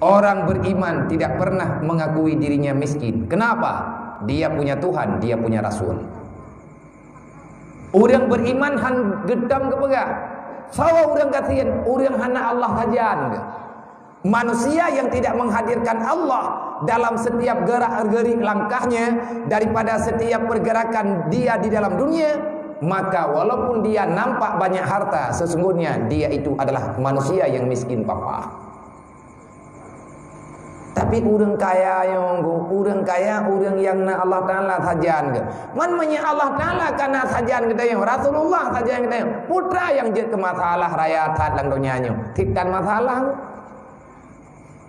Orang beriman tidak pernah mengakui dirinya miskin. Kenapa? Dia punya Tuhan, dia punya Rasul. Orang beriman han gedam ke pegah. Sawa orang kasihan, orang hana Allah saja. Manusia yang tidak menghadirkan Allah dalam setiap gerak-gerik langkahnya, daripada setiap pergerakan dia di dalam dunia, maka walaupun dia nampak banyak harta, sesungguhnya dia itu adalah manusia yang miskin papa. Tapi orang kaya orang yang na Allah Taala sajan ke. Man menya Allah Taala kana sajan kita yang Rasulullah sajan kita yang putra yang je ke masalah raya tat lang dunianya. Tikkan masalah.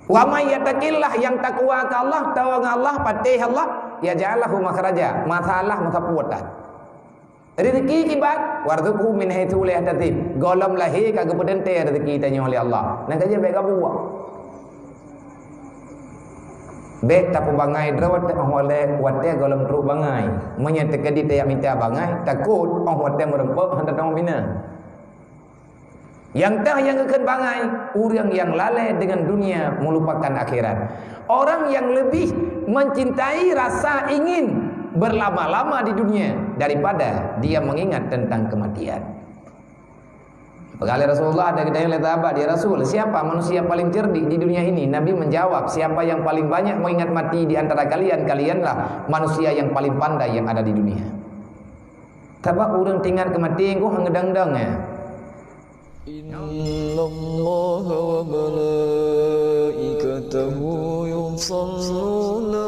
Wa may yattaqillah, yang takwa ke Allah, tawang Allah, patih Allah, ya ja'alahu makhraja. Masalah matapuatan. Rezeki kibat warzuqhu min haitsu la yahtasib. Golom lahir kagak pedente rezeki tanya oleh Allah. Nak kerja baik apa buat? Bek tak bangai drawat orang oleh wadah golong teruk bangai. Menyatakan dia tak minta bangai, takut orang wadah merempuk hendak orang bina. Yang dah yang akan bangai, orang yang lalai dengan dunia melupakan akhirat. Orang yang lebih mencintai rasa ingin berlama-lama di dunia daripada dia mengingat tentang kematian. Kali Rasulullah ada kita yang lihat apa dia Rasul, siapa manusia paling cerdik di dunia ini? Nabi menjawab, siapa yang paling banyak mengingat mati di antara kalian, kalianlah manusia yang paling pandai yang ada di dunia. Sebab orang tinggal kematian kau hangedang-dang ya. Innallaha wa malaikatahu yusalluna